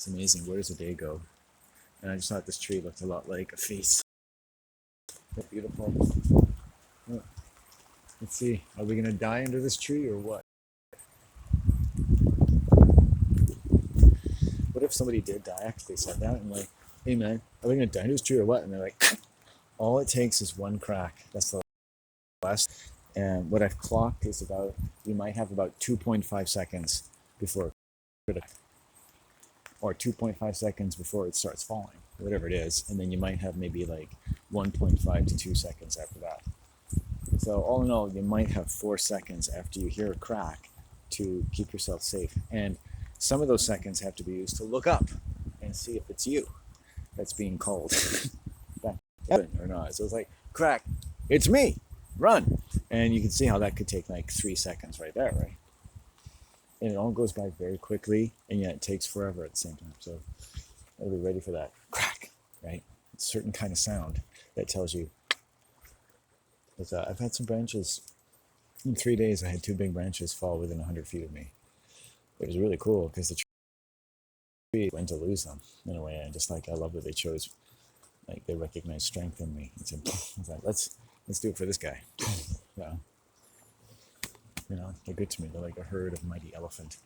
It's amazing. Where does the day go? And I just thought this tree looked a lot like a face. Beautiful. Oh, let's see. Are we gonna die under this tree or what? What if somebody did die after they said that and like, hey man, are we gonna die under this tree or what? And they're like, all it takes is one crack. That's the last. And what I've clocked is about, you might have about 2.5 seconds before it, or 2.5 seconds before it starts falling, whatever it is. And then you might have maybe like 1.5 to 2 seconds after that. So all in all, you might have 4 seconds after you hear a crack to keep yourself safe. And some of those seconds have to be used to look up and see if it's you that's being called back or not. So it's like, crack, it's me, run. And you can see how that could take like 3 seconds right there, right? And it all goes by very quickly, and yet it takes forever at the same time. So I'll be ready for that crack, right? It's a certain kind of sound that tells you. I've had some branches. In 3 days, I had 2 big branches fall within 100 feet of me. It was really cool because the tree went to lose them in a way. And just like, I love that they chose, like they recognized strength in me. And said, like, let's do it for this guy. Yeah. They're good to me. They're like a herd of mighty elephant.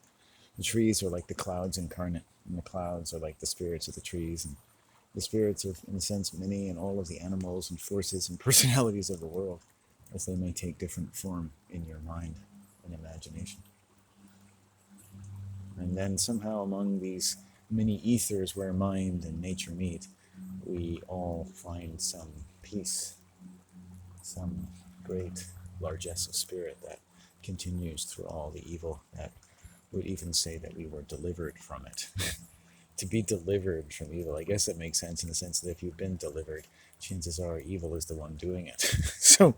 The trees are like the clouds incarnate, and the clouds are like the spirits of the trees, and the spirits of, in a sense, many and all of the animals and forces and personalities of the world, as they may take different form in your mind and imagination. And then somehow among these many ethers where mind and nature meet, we all find some peace, some great largesse of spirit that continues through all the evil, that would even say that we were delivered from it. To be delivered from evil, I guess that makes sense in the sense that if you've been delivered, chances are evil is the one doing it. So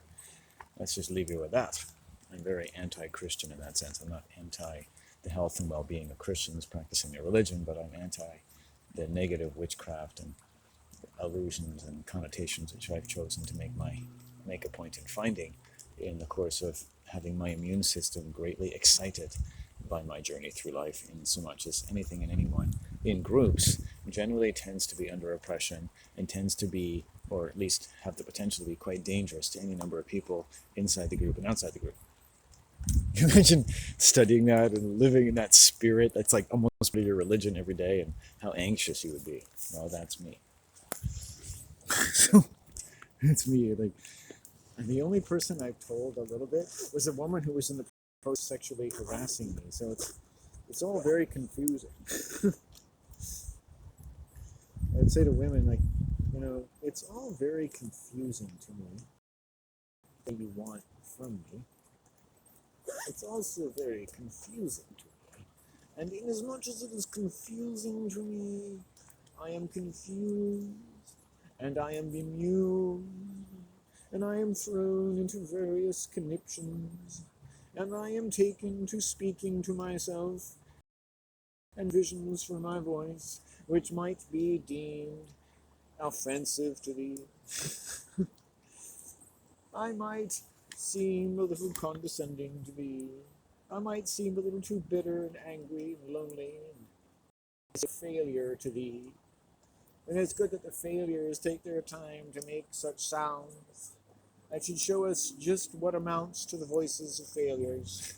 let's just leave you with that. I'm very anti-Christian in that sense. I'm not anti the health and well-being of Christians practicing their religion, but I'm anti the negative witchcraft and allusions and connotations which I've chosen to make a point in finding in the course of having my immune system greatly excited by my journey through life, in so much as anything and anyone in groups generally tends to be under oppression and tends to be, or at least have the potential to be, quite dangerous to any number of people inside the group and outside the group. You imagine studying that and living in that spirit that's like almost part of your religion every day, and how anxious you would be. Well, that's me. So that's me. Like, and the only person I've told a little bit was a woman who was in the process sexually harassing me. So it's all very confusing. I'd say to women, like, it's all very confusing to me what you want from me. It's also very confusing to me. And inasmuch as it is confusing to me, I am confused, and I am bemused, and I am thrown into various conniptions, and I am taken to speaking to myself, and visions from my voice, which might be deemed offensive to thee. I might seem a little condescending to thee. I might seem a little too bitter and angry and lonely, and it's a failure to thee. And it's good that the failures take their time to make such sounds that should show us just what amounts to the voices of failures,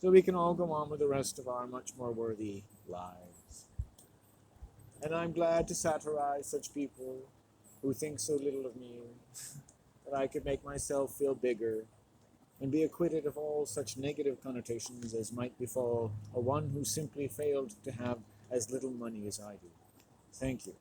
so we can all go on with the rest of our much more worthy lives. And I'm glad to satirize such people who think so little of me, that I could make myself feel bigger and be acquitted of all such negative connotations as might befall a one who simply failed to have as little money as I do. Thank you.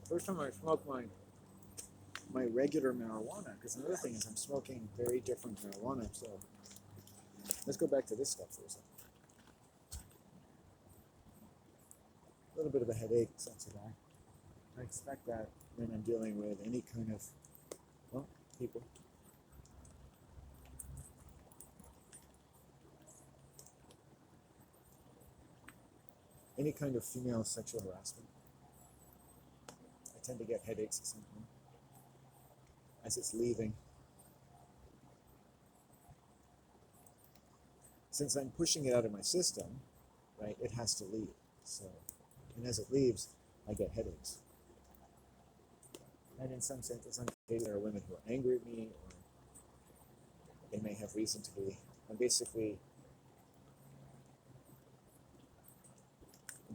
First time I smoked my regular marijuana, because another thing is I'm smoking very different marijuana, so let's go back to this stuff for a second. A little bit of a headache, sense of that. I expect that when I'm dealing with any kind of, well, people. any kind of female sexual harassment. I tend to get headaches at some point as it's leaving. Since I'm pushing it out of my system, right, it has to leave. So, and as it leaves, I get headaches. And in some sense, there are women who are angry at me, or they may have reason to be. I'm basically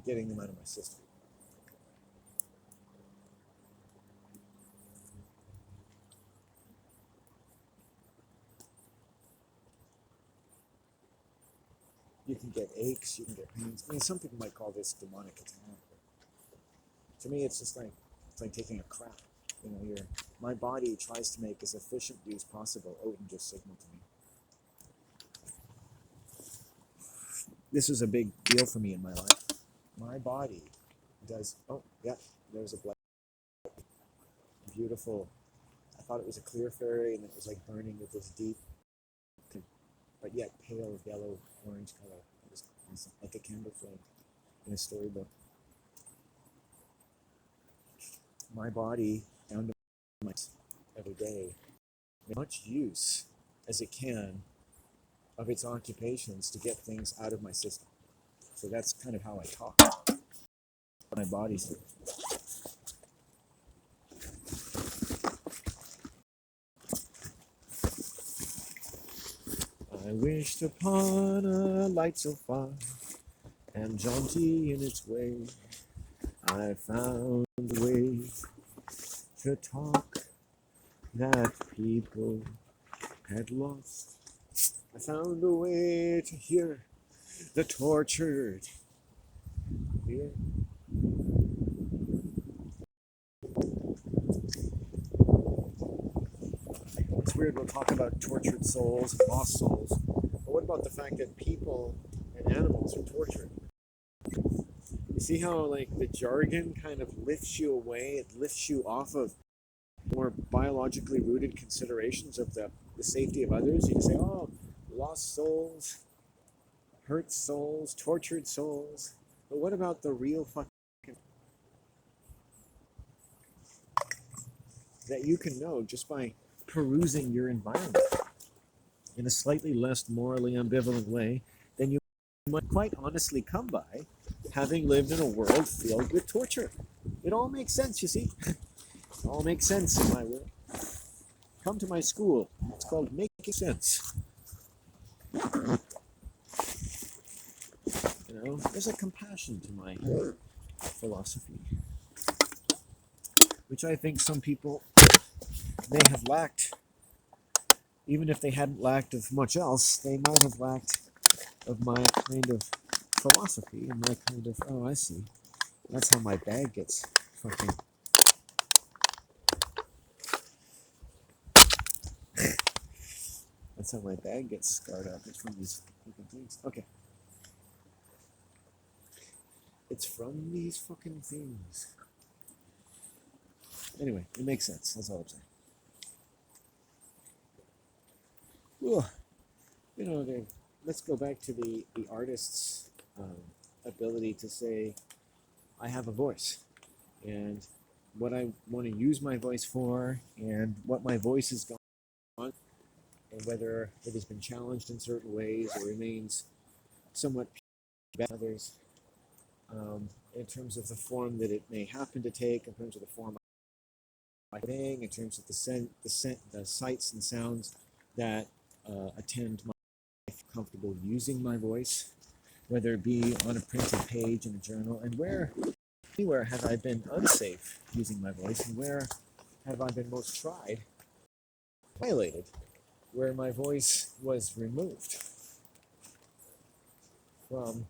getting them out of my system. You can get aches, you can get pains. I mean, some people might call this demonic attack. To me, it's just like taking a crap. You know, my body tries to make as efficient use possible. Odin just signaled to me. This is a big deal for me in my life. My body does. Oh, yeah, there's a black, beautiful. I thought it was a clear fairy, and it was like burning with this deep, but yet pale yellow orange color. It was awesome, like a candle flame in a storybook. My body, down to my every day, makes much use as it can of its occupations to get things out of my system. So that's kind of how I talk. My body's doing. I wished upon a light so far and jaunty in its way. I found a way to talk that people had lost. I found a way to hear the tortured hear. It's weird, we'll talk about tortured souls and lost souls, but what about the fact that people and animals are tortured? You see how like the jargon kind of lifts you away, it lifts you off of more biologically rooted considerations of the safety of others. You can say, oh, lost souls, hurt souls, tortured souls. But what about the real fucking that you can know just by perusing your environment in a slightly less morally ambivalent way than you might quite honestly come by having lived in a world filled with torture? It all makes sense, you see. It all makes sense in my world. Come to my school. It's called Making Sense. You know, there's a compassion to my philosophy, which I think some people may have lacked. Even if they hadn't lacked of much else, they might have lacked of my kind of philosophy and my kind of, oh, I see. That's how my bag gets fucking. That's how my bag gets scarred up. It's from these fucking things. Okay. It's from these fucking things. Anyway, it makes sense. That's all I'm saying. Well, you know, let's go back to the artist's ability to say, I have a voice, and what I want to use my voice for, and what my voice has gone on, and whether it has been challenged in certain ways or remains somewhat better than others, in terms of the form that it may happen to take, in terms of the form I'm saying, in terms of the sights and sounds that attend my life, comfortable using my voice, whether it be on a printed page in a journal, and anywhere have I been unsafe using my voice, and where have I been most tried, violated, where my voice was removed from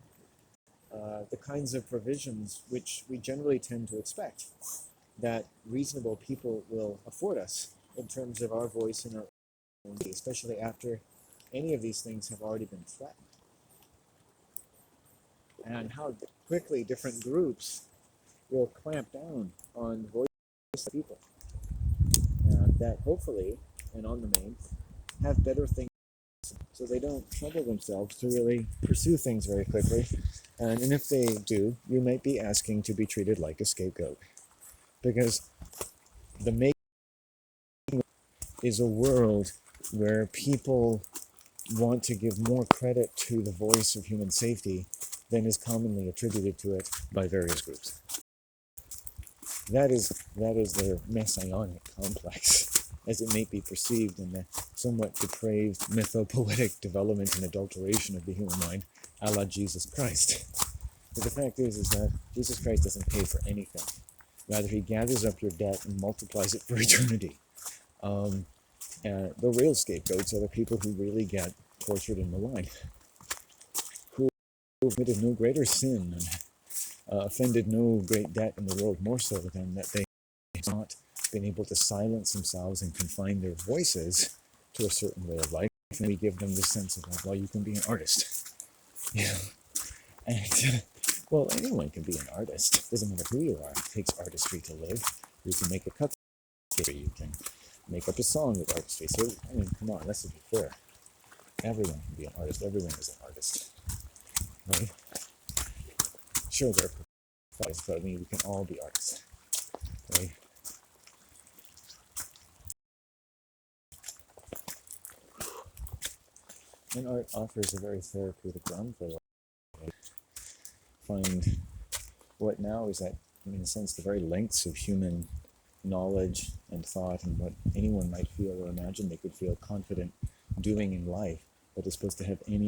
the kinds of provisions which we generally tend to expect that reasonable people will afford us in terms of our voice in our own way, especially after any of these things have already been threatened. And how quickly different groups will clamp down on voice of people that hopefully, and on the main, have better things So they don't trouble themselves to really pursue things very quickly. And if they do, you might be asking to be treated like a scapegoat. Because the making is a world where people want to give more credit to the voice of human safety than is commonly attributed to it by various groups. That is their messianic complex, as it may be perceived in the somewhat depraved mythopoetic development and adulteration of the human mind, a la Jesus Christ. But the fact is that Jesus Christ doesn't pay for anything. Rather, he gathers up your debt and multiplies it for eternity. The real scapegoats are the people who really get tortured and maligned, who committed no greater sin and offended no great debt in the world more so than that they have not been able to silence themselves and confine their voices to a certain way of life. And we give them the sense of, like, well, you can be an artist. Yeah. And, well, anyone can be an artist. Doesn't matter who you are. It takes artistry to live. You can make a cut. You can make up a song with artistry. So, I mean, come on, let's be fair. Everyone can be an artist. Everyone is an artist. Right? Sure, there are professionals, but I mean, we can all be artists. Right? And art offers a very therapeutic ground for life. Find what now is that, in a sense, the very lengths of human knowledge and thought and what anyone might feel or imagine they could feel confident doing in life, but is supposed to have any